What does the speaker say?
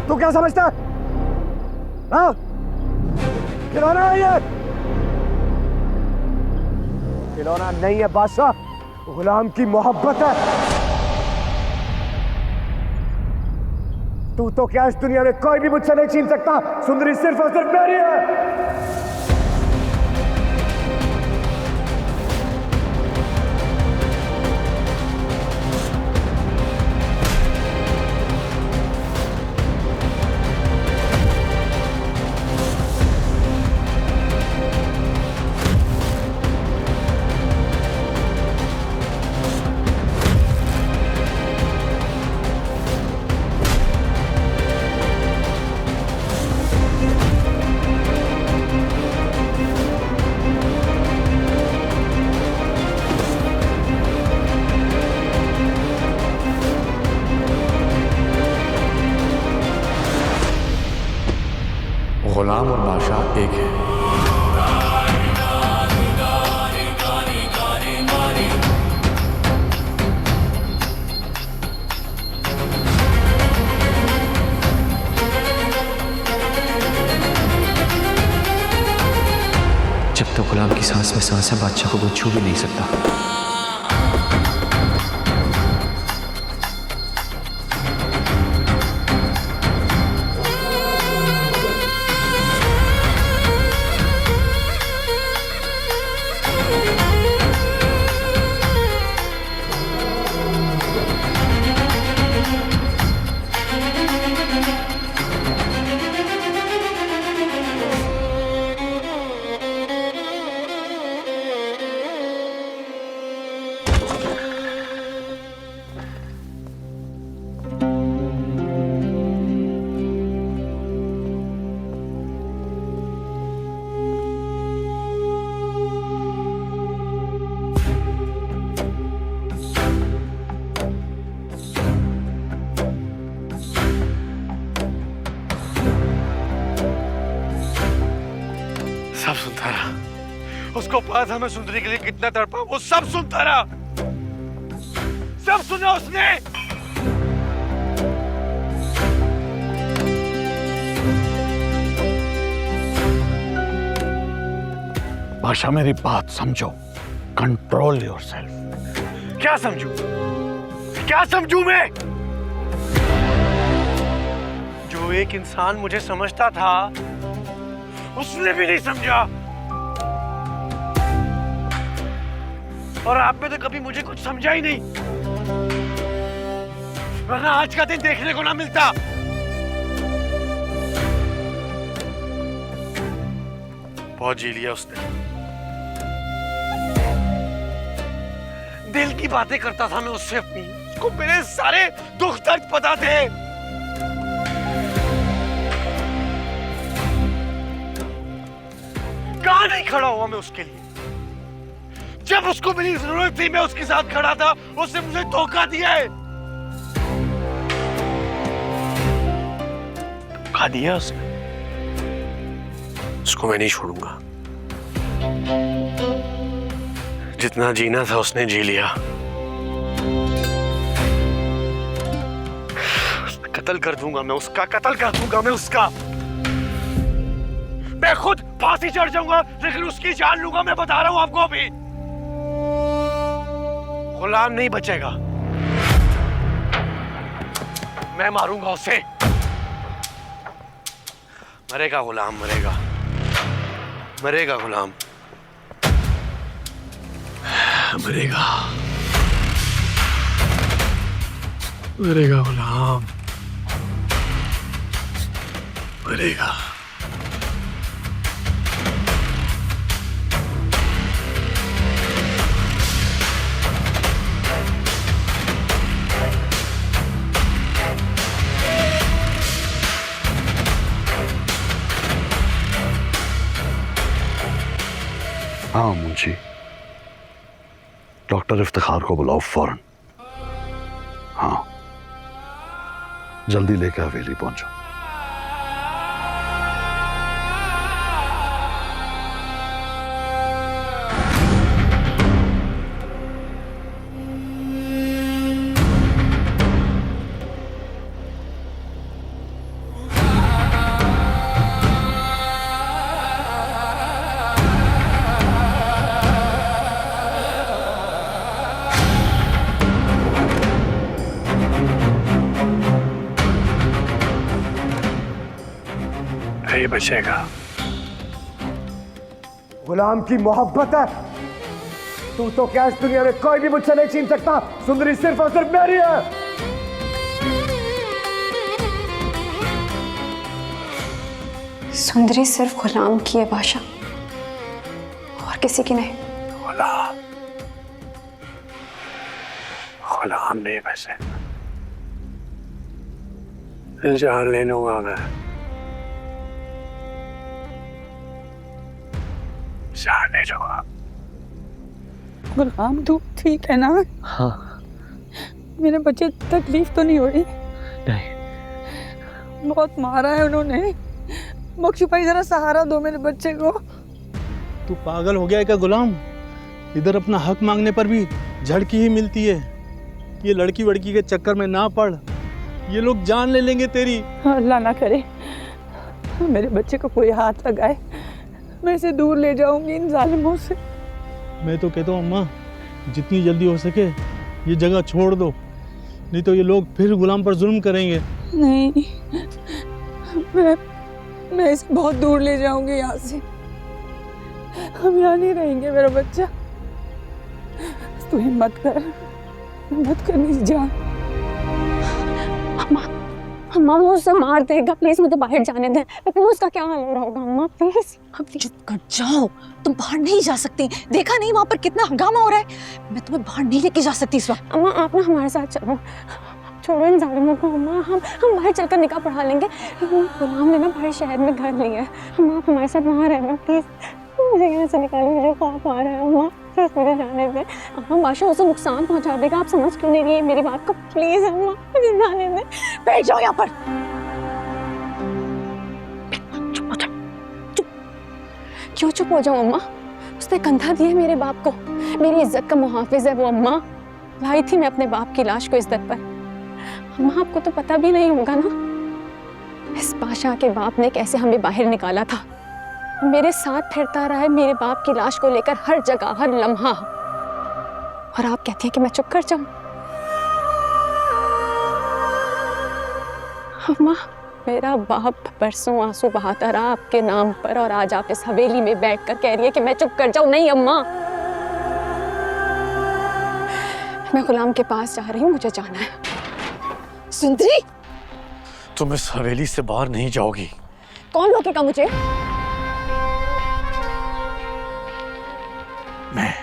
तू क्या समझता है? हाँ? खिलौना है ये? खिलौना नहीं है बादशाह, गुलाम की मोहब्बत है। तू तो क्या इस दुनिया में कोई भी मुझसे नहीं छीन सकता। सुंदरी सिर्फ और सिर्फ मेरी है। गुलाम और बादशाह एक है। जब तक गुलाम की सांस में सांस है, बादशाह को कोई छू भी नहीं सकता। सब सुनता रहा। उसको पता था मैं सुंदरी के लिए कितना तड़पा, वो सब सुनता रहा। सब सुना उसने। बादशाह मेरी बात समझो, कंट्रोल योरसेल्फ। क्या समझू? क्या समझू मैं? जो एक इंसान मुझे समझता था, उसने भी नहीं समझा। और आप में तो कभी मुझे कुछ समझा ही नहीं, वरना आज का दिन देखने को ना मिलता। बहुत जी लिया उसने। दिल की बातें करता था मैं उससे अपनी। उसको मेरे सारे दुख दर्द पता थे। कहां नहीं खड़ा हुआ मैं उसके लिए। जब उसको मेरी जरूरत थी मैं उसके साथ खड़ा था। उसने मुझे धोखा दिया है। धोखा दिया उसने। उसको मैं नहीं छोड़ूंगा। जितना जीना था उसने जी लिया। कत्ल कर दूंगा मैं उसका, कत्ल कर दूंगा मैं उसका। मैं खुद फांसी चढ़ जाऊंगा, लेकिन उसकी जान लूंगा। मैं बता रहा हूं आपको अभी। गुलाम नहीं बचेगा। मैं मारूंगा उसे। मरेगा गुलाम, मरेगा। मरेगा गुलाम, मरेगा। मरेगा गुलाम, मरेगा। हाँ मुंशी, डॉक्टर इफ्तिखार को बुलाओ फौरन। हाँ, जल्दी लेकर हवेली पहुंचो। नहीं बचेगा। गुलाम की मोहब्बत है। तू तो क्या इस दुनिया में कोई भी मुझसे नहीं छीन सकता। सुंदरी सिर्फ और सिर्फ मेरी है। सुंदरी सिर्फ गुलाम की है बादशाह, और किसी की नहीं। गुलाम नहीं बचे, जान ले लूंगा मैं, जान ले लूंगा। गुलाम तू ठीक है ना? हाँ। मेरे बच्चे तकलीफ तो नहीं हो रही? नहीं। बहुत मारा है उन्होंने। बख्शू भाई जरा सहारा दो मेरे बच्चे को। तू पागल हो गया है क्या गुलाम? इधर अपना हक मांगने पर भी झड़की ही मिलती है। ये लड़की वड़की के चक्कर में ना पड़, ये लोग जान ले लेंगे तेरी। अल्लाह ना करे मेरे बच्चे को कोई हाथ लगाए, मैं इसे दूर ले जाऊंगी इन जालिमों से। मैं तो कहता हूँ अम्मा, जितनी जल्दी हो सके ये जगह छोड़ दो, नहीं तो ये लोग फिर गुलाम पर जुल्म करेंगे। नहीं, मैं इसे बहुत दूर ले जाऊंगी यहाँ से। हम यहाँ नहीं रहेंगे मेरा बच्चा। तू हिम्मत कर नहीं जा। अम्मा वो उसे मार देगा, प्लीज मुझे बाहर जाने दें। लेकिन उसका क्या हाल हो रहा होगा अम्मा, प्लीज। चुप कर जाओ, तुम बाहर नहीं जा सकती। देखा नहीं वहाँ पर कितना हंगामा हो रहा है? मैं तुम्हें बाहर नहीं लेके जा सकती इस वक्त। अम्मा आप ना हमारे साथ चलो, छोड़ो इन जालिमों को। अम्मा हम बाहर चलकर निकाह पढ़ा लेंगे। गुलाम ने ना बड़े शहर में घर लिया है। अम्मा आप हमारे साथ वहाँ रहना प्लीज। मुझे यहाँ से निकालो, मुझे खौफ आ रहा है अम्मा, प्लीज मुझे जाने दें। अम्मा बादशाह उसे नुकसान पहुँचा देगा, आप समझ क्यों नहीं रही है मेरी बात को? प्लीज अम्मा मुझे जाने दें। बैठ जाओ यहाँ पर। क्यों चुप हो जाऊं अम्मा? उसने कंधा दिया मेरे बाप को, मेरी इज्जत का मुहाफिज है वो अम्मा। लाई थी मैं अपने बाप की लाश को इज्जत पर। अम्मा आपको तो पता भी नहीं होगा ना, इस बादशाह के बाप ने कैसे हमें बाहर निकाला था। मेरे साथ फिरता रहा है मेरे बाप की लाश को लेकर हर जगह, हर लम्हा। और आप कहती हैं कि मैं चुप कर जाऊं? अम्मा मेरा बाप परसों आंसू बहाता रहा आपके नाम पर, और आज आप इस हवेली में बैठकर कह रही है कि मैं चुप कर जाऊं। नहीं अम्मा, मैं गुलाम के पास जा रही हूं, मुझे जाना है। सुंदरी, तुम इस हवेली से बाहर नहीं जाओगी। कौन रोकेगा मुझे? मैं